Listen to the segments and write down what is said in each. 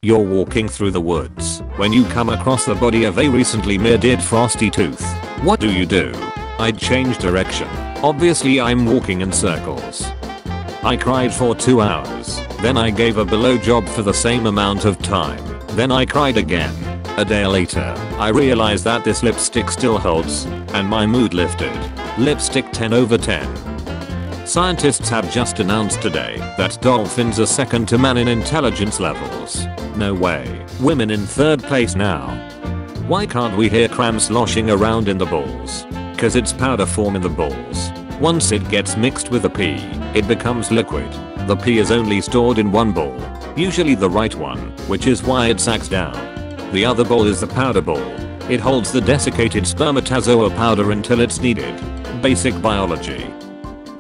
You're walking through the woods when you come across the body of a recently murdered frosty tooth. What do? I'd change direction. Obviously I'm walking in circles. I cried for 2 hours. Then I gave a blowjob for the same amount of time. Then I cried again. A day later, I realized that this lipstick still holds, and my mood lifted. Lipstick 10 over 10. Scientists have just announced today that dolphins are second to man in intelligence levels. No way. Women in third place now. Why can't we hear cram sloshing around in the balls? Cause it's powder form in the balls. Once it gets mixed with the pee, it becomes liquid. The pee is only stored in one ball, usually the right one, which is why it sags down. The other ball is the powder ball. It holds the desiccated spermatozoa powder until it's needed. Basic biology.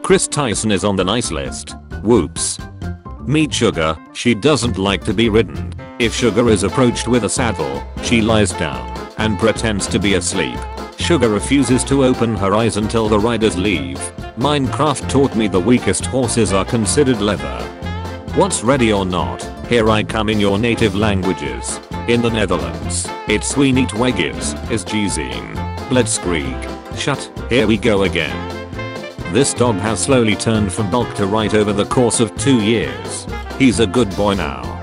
Chris Tyson is on the nice list. Whoops. Meet Sugar. She doesn't like to be ridden. If Sugar is approached with a saddle, she lies down and pretends to be asleep. Sugar refuses to open her eyes until the riders leave. Minecraft taught me the weakest horses are considered leather. What's ready or not? Here I come in your native languages. In the Netherlands, it's Sweeney Tweggies is Jeezine. Blitzkrieg. Shut. Here we go again. This dog has slowly turned from bulk to right over the course of 2 years. He's a good boy now.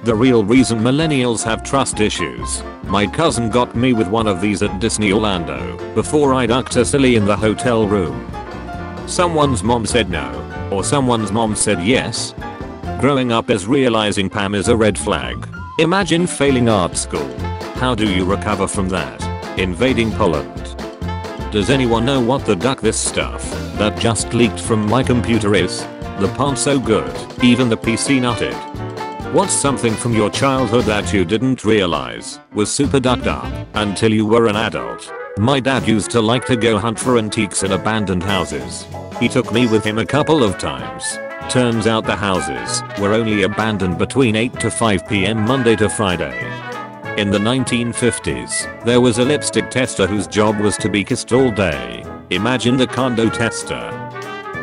The real reason millennials have trust issues. My cousin got me with one of these at Disney Orlando before I ducked her silly in the hotel room. Someone's mom said no, or someone's mom said yes. Growing up is realizing Pam is a red flag. Imagine failing art school. How do you recover from that? Invading Poland. Does anyone know what the duck this stuff that just leaked from my computer is? The part's so good, even the PC nutted. What's something from your childhood that you didn't realize was super ducked up until you were an adult? My dad used to like to go hunt for antiques in abandoned houses. He took me with him a couple of times. Turns out the houses were only abandoned between 8 to 5 PM Monday to Friday. In the 1950s, there was a lipstick tester whose job was to be kissed all day. Imagine the condo tester.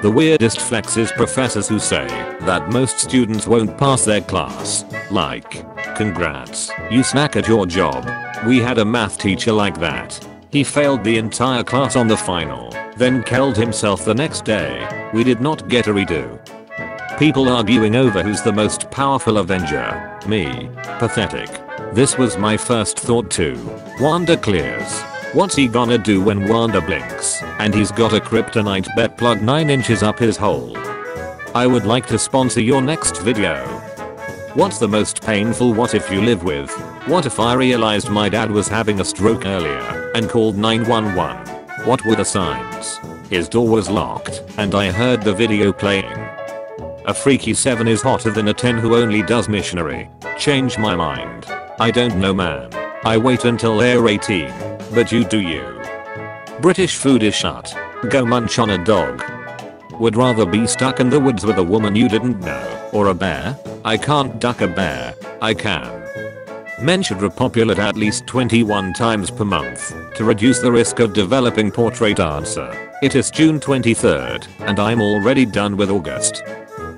The weirdest flex is professors who say that most students won't pass their class. Like, congrats, you snack at your job. We had a math teacher like that. He failed the entire class on the final, then killed himself the next day. We did not get a redo. People arguing over who's the most powerful Avenger. Me. Pathetic. This was my first thought too. Wanda clears. What's he gonna do when Wanda blinks and he's got a kryptonite bet plug 9 inches up his hole? I would like to sponsor your next video. What's the most painful what if you live with? What if I realized my dad was having a stroke earlier and called 911? What were the signs? His door was locked and I heard the video playing. A freaky 7 is hotter than a 10 who only does missionary. Change my mind. I don't know man. I wait until they're 18. But you do you. British food is shut. Go munch on a dog. Would rather be stuck in the woods with a woman you didn't know or a bear? I can't duck a bear. I can. Men should repopulate at least 21 times per month to reduce the risk of developing portrait answer. It is June 23rd and I'm already done with August.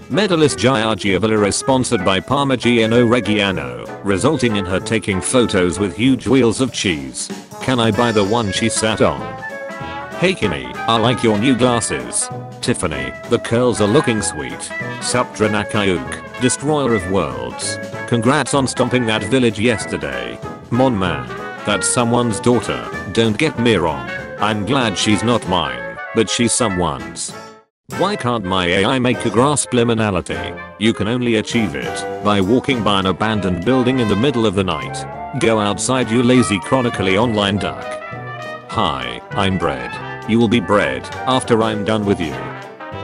Medalist Giorgia is sponsored by Parmigiano Reggiano, resulting in her taking photos with huge wheels of cheese. Can I buy the one she sat on? Hey Kimmy, I like your new glasses. Tiffany, the curls are looking sweet. Suptranakayuk, destroyer of worlds. Congrats on stomping that village yesterday. Mon man, that's someone's daughter, don't get me wrong. I'm glad she's not mine, but she's someone's. Why can't my AI make a grasp liminality? You can only achieve it by walking by an abandoned building in the middle of the night. Go outside you lazy chronically online duck. Hi, I'm bread. You will be bread after I'm done with you.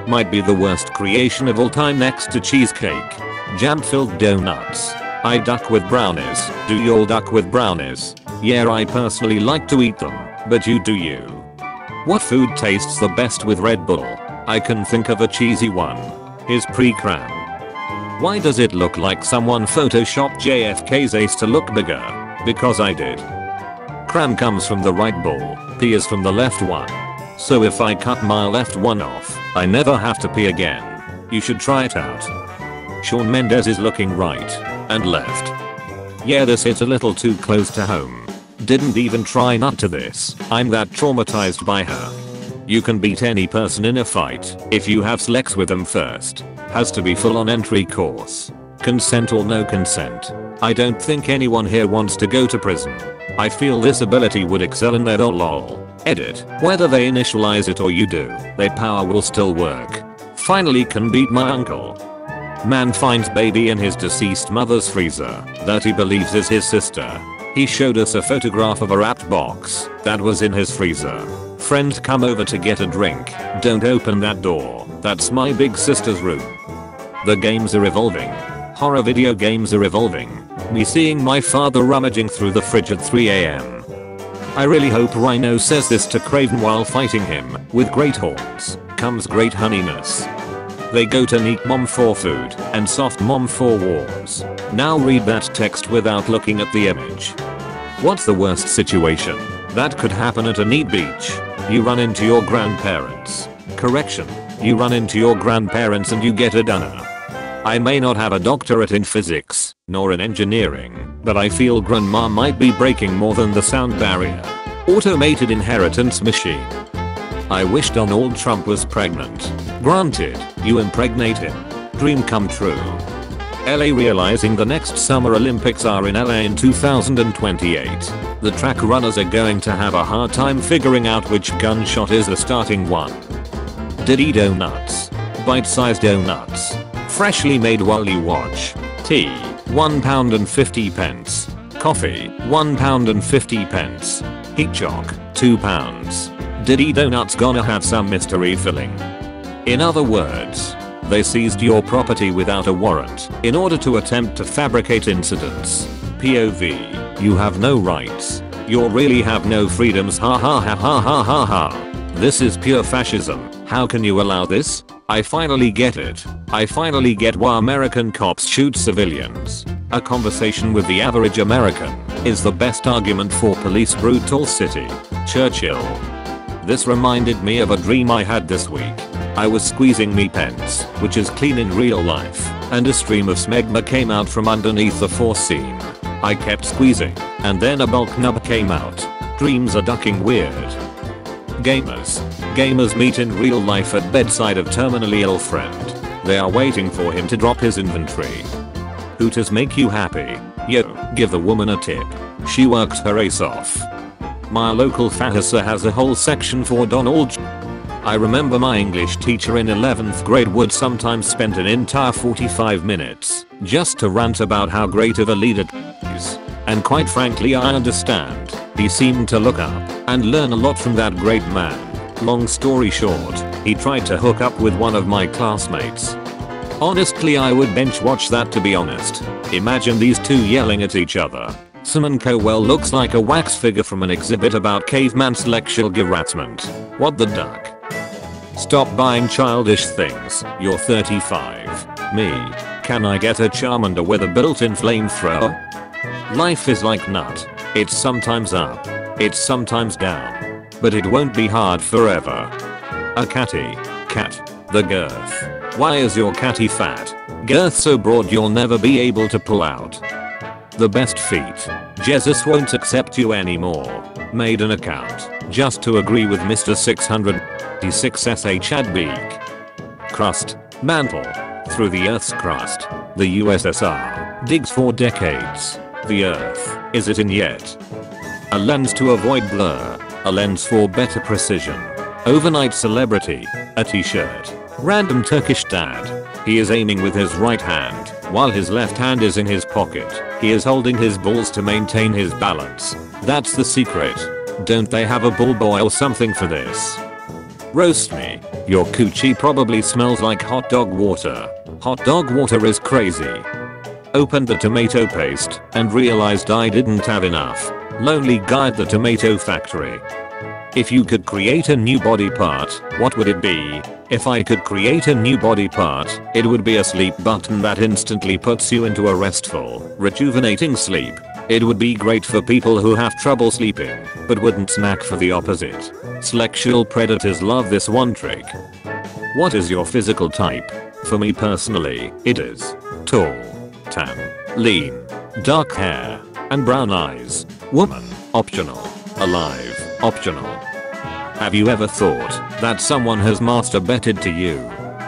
Might be the worst creation of all time next to cheesecake. Jam-filled donuts. I duck with brownies. Do you all duck with brownies? Yeah, I personally like to eat them, but you do you. What food tastes the best with Red Bull? I can think of a cheesy one. His pre-cram. Why does it look like someone photoshopped JFK's ace to look bigger? Because I did. Cram comes from the right ball, pee is from the left one. So if I cut my left one off, I never have to pee again. You should try it out. Shawn Mendes is looking right and left. Yeah, this hit a little too close to home. Didn't even try not to this. I'm that traumatized by her. You can beat any person in a fight if you have sex with them first. Has to be full on entry course. Consent or no consent. I don't think anyone here wants to go to prison. I feel this ability would excel in their lol. Edit. Whether they initialize it or you do, their power will still work. Finally can beat my uncle. Man finds baby in his deceased mother's freezer that he believes is his sister. He showed us a photograph of a wrapped box that was in his freezer. Friend come over to get a drink. Don't open that door. That's my big sister's room. The games are evolving. Horror video games are evolving. Me seeing my father rummaging through the fridge at 3 AM. I really hope Rhino says this to Craven while fighting him. With great horns comes great honeyness. They go to Neat Mom for food and Soft Mom for wars. Now read that text without looking at the image. What's the worst situation that could happen at a neat beach? You run into your grandparents. Correction. You run into your grandparents and you get a dunner. I may not have a doctorate in physics, nor in engineering, but I feel grandma might be breaking more than the sound barrier. Automated inheritance machine. I wish Donald Trump was pregnant. Granted, you impregnate him. Dream come true. LA realizing the next Summer Olympics are in LA in 2028. The track runners are going to have a hard time figuring out which gunshot is the starting one. Diddy donuts. Bite-sized donuts. Freshly made while you watch. Tea, £1.50. Coffee, £1.50. Heat shock, £2. Diddy Donuts gonna have some mystery filling. In other words, they seized your property without a warrant in order to attempt to fabricate incidents. POV, you have no rights. You really have no freedoms, ha ha ha ha ha ha ha. This is pure fascism. How can you allow this? I finally get it. I finally get why American cops shoot civilians. A conversation with the average American is the best argument for police brutality. Churchill. This reminded me of a dream I had this week. I was squeezing me pants, which is clean in real life, and a stream of smegma came out from underneath the foreseen. I kept squeezing, and then a bulk nub came out. Dreams are ducking weird. Gamers meet in real life at bedside of terminally ill friend. They are waiting for him to drop his inventory. Hooters make you happy? Yo, give the woman a tip. She worked her ace off. My local Fahasa has a whole section for Donald. I remember my English teacher in 11th grade would sometimes spend an entire 45 minutes just to rant about how great of a leader is. And quite frankly I understand. He seemed to look up and learn a lot from that great man. Long story short, he tried to hook up with one of my classmates. Honestly I would bench watch that, to be honest. Imagine these two yelling at each other. Simon Cowell looks like a wax figure from an exhibit about caveman sexual harassment. What the duck? Stop buying childish things. You're 35. Me. Can I get a Charmander with a built-in flamethrower? Life is like nut. It's sometimes up. It's sometimes down. But it won't be hard forever. A catty. Cat. The girth. Why is your catty fat? Girth so broad you'll never be able to pull out. The best feat. Jesus won't accept you anymore. Made an account just to agree with Mr. 666 at Beak. Crust. Mantle. Through the Earth's crust. The USSR digs for decades. The Earth, is it in yet? A lens to avoid blur. A lens for better precision. Overnight celebrity. A t-shirt. Random Turkish dad. He is aiming with his right hand, while his left hand is in his pocket. He is holding his balls to maintain his balance. That's the secret. Don't they have a bull boy or something for this? Roast me. Your coochie probably smells like hot dog water. Hot dog water is crazy. Opened the tomato paste and realized I didn't have enough. Lonely guy at the tomato factory. If you could create a new body part, what would it be? If I could create a new body part, it would be a sleep button that instantly puts you into a restful, rejuvenating sleep. It would be great for people who have trouble sleeping, but wouldn't snack for the opposite. Sexual predators love this one trick. What is your physical type? For me personally, it is tall, tan, lean, dark hair, And brown eyes. Woman. Optional. Alive. Optional. Have you ever thought that someone has masturbated to you?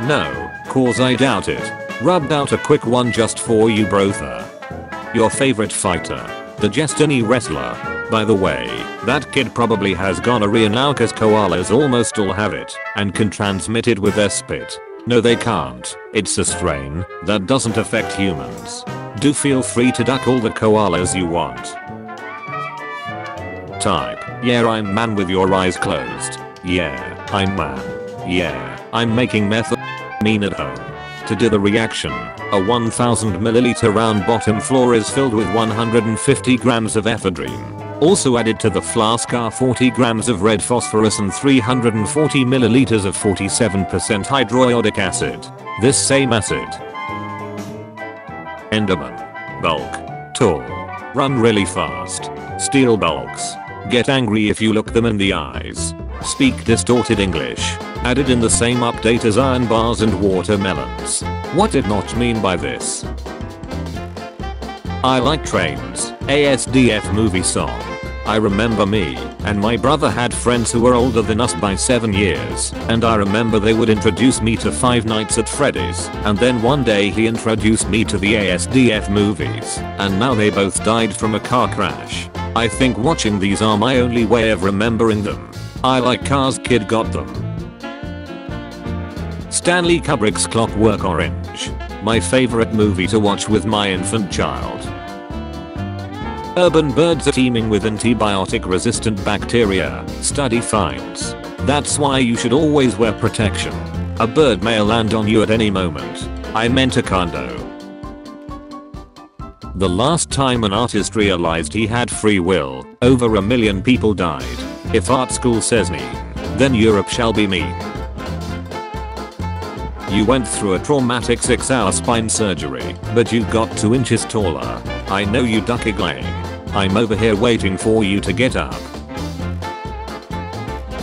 No, cause I doubt it. Rubbed out a quick one just for you, brother. Your favorite fighter. The Destiny wrestler. By the way, that kid probably has gonorrhea now cause koalas almost all have it and can transmit it with their spit. No they can't, it's a strain that doesn't affect humans. Do feel free to duck all the koalas you want. Type, yeah I'm man with your eyes closed. Yeah, I'm man. Yeah, I'm making methamphetamine at home. To do the reaction, a 1000 milliliter round bottom floor is filled with 150 grams of ephedrine. Also added to the flask are 40 grams of red phosphorus and 340 milliliters of 47% hydroiodic acid. This same acid. Enderman. Bulk. Tall. Run really fast. Steal bulks. Get angry if you look them in the eyes. Speak distorted English. Added in the same update as iron bars and watermelons. What did Notch mean by this? I like trains. ASDF movie song. I remember me and my brother had friends who were older than us by 7 years, and I remember they would introduce me to Five Nights at Freddy's, and then one day he introduced me to the ASDF movies, and now they both died from a car crash. I think watching these are my only way of remembering them. I like cars, kid got them. Stanley Kubrick's Clockwork Orange. My favorite movie to watch with my infant child. Urban birds are teeming with antibiotic-resistant bacteria, study finds. That's why you should always wear protection. A bird may land on you at any moment. I meant a condo. The last time an artist realized he had free will, over 1 million people died. If art school says mean, then Europe shall be mean. You went through a traumatic 6-hour spine surgery, but you got 2 inches taller. I know you duckigling. I'm over here waiting for you to get up.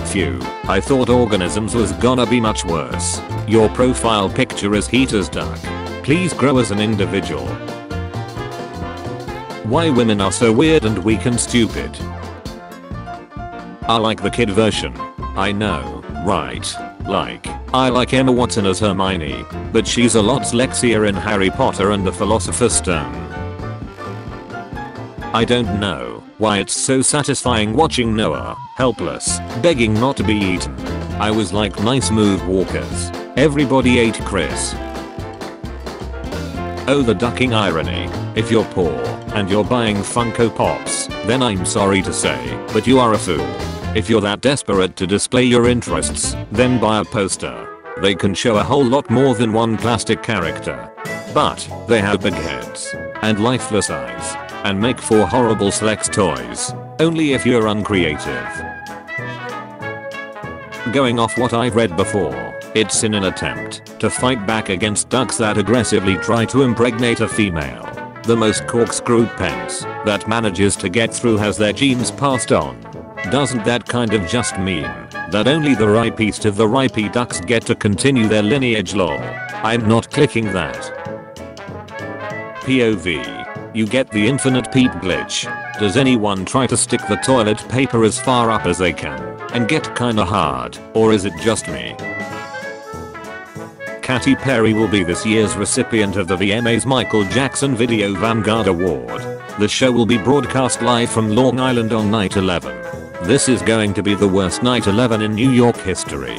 Phew, I thought organisms was gonna be much worse. Your profile picture is heat as duck. Please grow as an individual. Why women are so weird and weak and stupid. I like the kid version. I know, right? Like, I like Emma Watson as Hermione, but she's a lot sexier in Harry Potter and the Philosopher's Stone. I don't know why it's so satisfying watching Noah, helpless, begging not to be eaten. I was like nice move walkers. Everybody ate Chris. Oh the ducking irony. If you're poor and you're buying Funko Pops, then I'm sorry to say, but you are a fool. If you're that desperate to display your interests, then buy a poster. They can show a whole lot more than one plastic character. But they have big heads and lifeless eyes and make for horrible sex toys. Only if you're uncreative. Going off what I've read before, it's in an attempt to fight back against ducks that aggressively try to impregnate a female. The most corkscrewed pence that manages to get through has their genes passed on. Doesn't that kind of just mean that only the ripeest of the ripey ducks get to continue their lineage lol? I'm not clicking that. POV. You get the infinite peep glitch. Does anyone try to stick the toilet paper as far up as they can and get kinda hard, or is it just me? Katy Perry will be this year's recipient of the VMA's Michael Jackson Video Vanguard Award. The show will be broadcast live from Long Island on night 11. This is going to be the worst night 11 in New York history.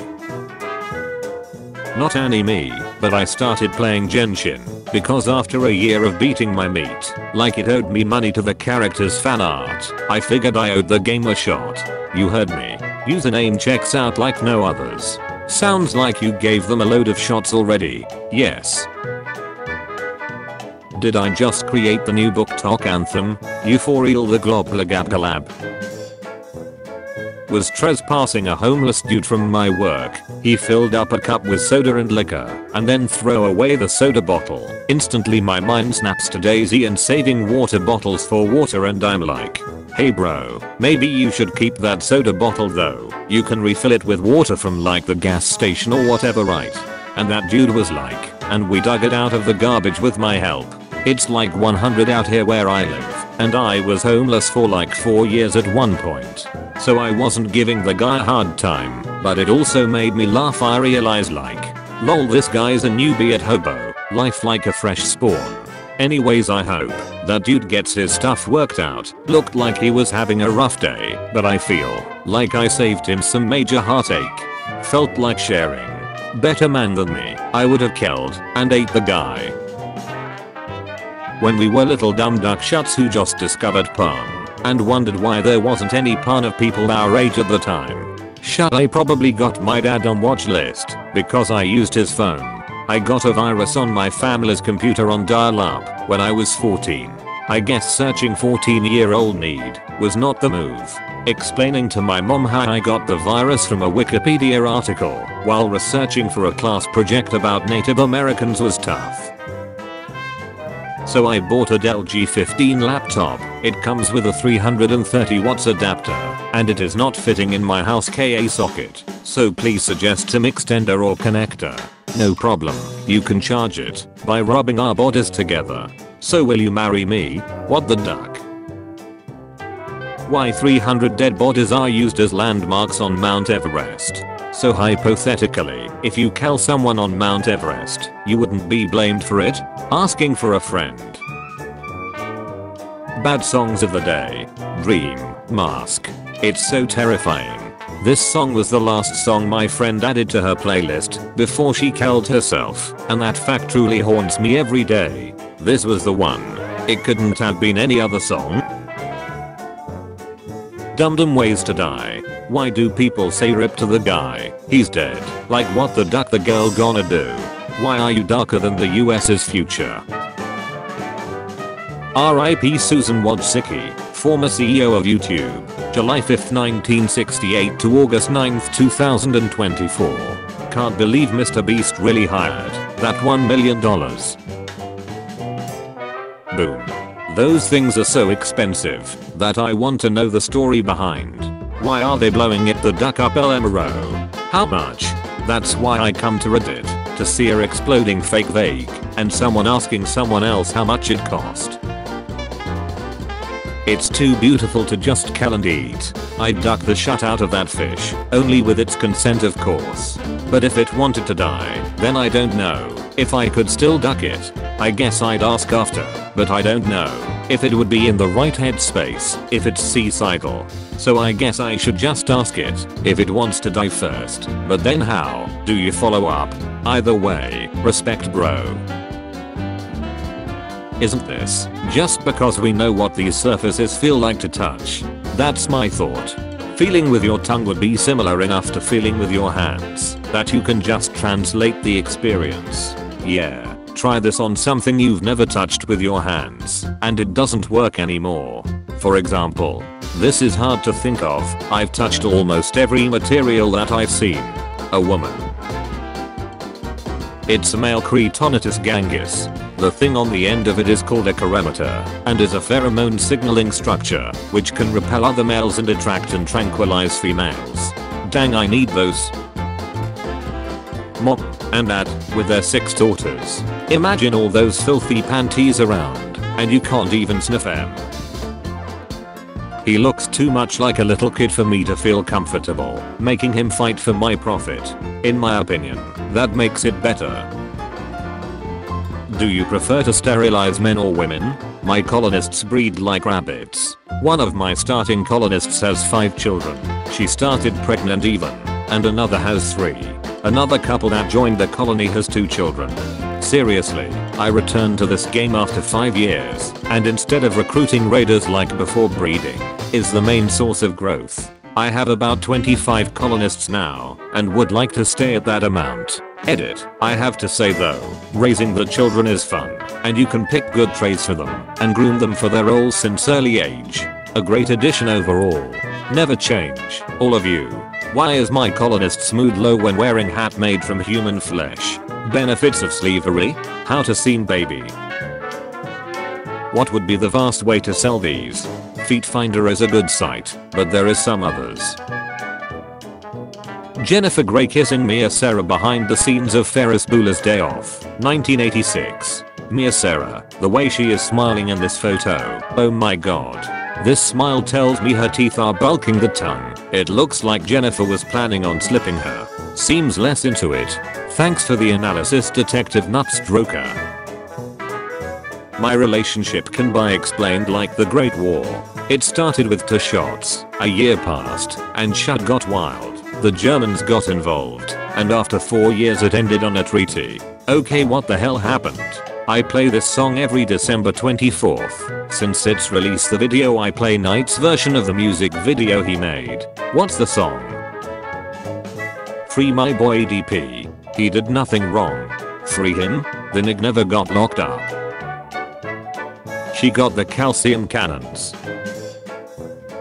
Not anime, but I started playing Genshin because after a year of beating my meat, like it owed me money to the character's fan art, I figured I owed the game a shot. You heard me. Username checks out like no others. Sounds like you gave them a load of shots already. Yes. Did I just create the new book talk anthem? You for real the globlagabgalab. Was trespassing a homeless dude from my work. He filled up a cup with soda and liquor and then throw away the soda bottle. Instantly my mind snaps to Daisy and saving water bottles for water, and I'm like, hey bro, maybe you should keep that soda bottle though. You can refill it with water from like the gas station or whatever, right? And that dude was like, and we dug it out of the garbage with my help. It's like 100 out here where I live, and I was homeless for like 4 years at one point. So I wasn't giving the guy a hard time, but it also made me laugh. I realized like, lol, this guy's a newbie at hobo, life like a fresh spawn. Anyways, I hope that dude gets his stuff worked out. Looked like he was having a rough day, but I feel like I saved him some major heartache. Felt like sharing. Better man than me, I would have killed and ate the guy. When we were little dumb duck shuts who just discovered porn and wondered why there wasn't any porn of people our age at the time. Shut, I probably got my dad on watch list because I used his phone. I got a virus on my family's computer on dial-up when I was 14. I guess searching 14-year-old need was not the move. Explaining to my mom how I got the virus from a Wikipedia article while researching for a class project about Native Americans was tough. So I bought a Dell G15 laptop. It comes with a 330 watts adapter and it is not fitting in my house KA socket. So please suggest some extender or connector. No problem, you can charge it by rubbing our bodies together. So will you marry me? What the duck? Why 300 dead bodies are used as landmarks on Mount Everest? So hypothetically, if you kill someone on Mount Everest, you wouldn't be blamed for it? Asking for a friend. Bad songs of the day. Dream Mask. It's so terrifying. This song was the last song my friend added to her playlist before she killed herself, and that fact truly haunts me every day. This was the one. It couldn't have been any other song. Dumb ways to die. Why do people say rip to the guy? He's dead. Like what the duck the girl gonna do? Why are you darker than the US's future? R.I.P. Susan Wojcicki, former CEO of YouTube, July 5, 1968 to August 9, 2024. Can't believe Mr. Beast really hired that $1 million. Boom. Those things are so expensive that I want to know the story behind. Why are they blowing it the duck up LMRO? How much? That's why I come to Reddit, to see a exploding fake vague, and someone asking someone else how much it cost. It's too beautiful to just kill and eat. I'd duck the shut out of that fish, only with its consent of course. But if it wanted to die, then I don't know if I could still duck it. I guess I'd ask after, but I don't know if it would be in the right headspace if it's suicidal. So I guess I should just ask it if it wants to die first. But then how do you follow up? Either way, respect bro. Isn't this just because we know what these surfaces feel like to touch? That's my thought. Feeling with your tongue would be similar enough to feeling with your hands that you can just translate the experience. Yeah, try this on something you've never touched with your hands and it doesn't work anymore. For example, this is hard to think of. I've touched almost every material that I've seen. A woman. It's a male Cretonitis gangus. The thing on the end of it is called a cheremeter and is a pheromone signaling structure which can repel other males and attract and tranquilize females. Dang, I need those. Mom and dad with their 6 daughters. Imagine all those filthy panties around and you can't even sniff them. He looks too much like a little kid for me to feel comfortable making him fight for my profit. In my opinion, that makes it better. Do you prefer to sterilize men or women? My colonists breed like rabbits. One of my starting colonists has 5 children. She started pregnant even, and another has 3. Another couple that joined the colony has 2 children. Seriously, I returned to this game after 5 years, and instead of recruiting raiders like before, breeding is the main source of growth. I have about 25 colonists now, and would like to stay at that amount. Edit. I have to say though, raising the children is fun, and you can pick good traits for them, and groom them for their roles since early age. A great addition overall. Never change, all of you. Why is my colonist's mood low when wearing hat made from human flesh? Benefits of slavery? How to seem baby. What would be the fast way to sell these? Feet Finder is a good site, but there is some others. Jennifer Grey kissing Mia Sara behind the scenes of Ferris Bueller's Day Off, 1986. Mia Sarah, the way she is smiling in this photo, oh my god. This smile tells me her teeth are bulking the tongue. It looks like Jennifer was planning on slipping her. Seems less into it. Thanks for the analysis, Detective Nutstroker. My relationship can be explained like the Great War. It started with 2 shots, a year passed, and shit got wild. The Germans got involved, and after 4 years it ended on a treaty. Okay, what the hell happened? I play this song every December 24th. Since its release, the video I play Knight's version of the music video he made. What's the song? Free my boy DP. He did nothing wrong. Free him? The nig never got locked up. She got the calcium cannons.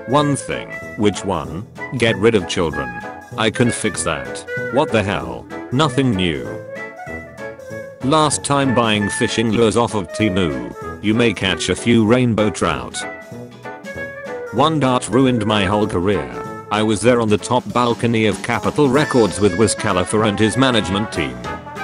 One thing. Which one? Get rid of children. I can fix that. What the hell? Nothing new. Last time buying fishing lures off of Temu. You may catch a few rainbow trout. One dart ruined my whole career. I was there on the top balcony of Capitol Records with Wiz Khalifa and his management team.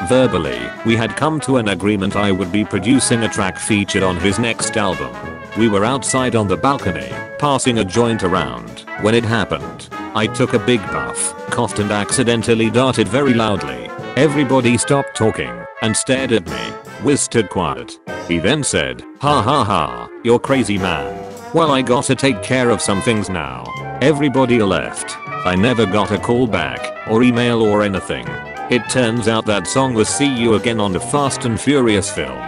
Verbally, we had come to an agreement I would be producing a track featured on his next album. We were outside on the balcony, passing a joint around, when it happened. I took a big puff, coughed and accidentally darted very loudly. Everybody stopped talking and stared at me. Wiz stood quiet. He then said, "Ha ha ha, you're crazy man. Well, I gotta take care of some things now." Everybody left. I never got a call back, or email or anything. It turns out that song was "See You Again" on the Fast and Furious film.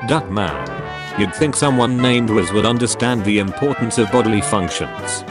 Duck man. You'd think someone named Wiz would understand the importance of bodily functions.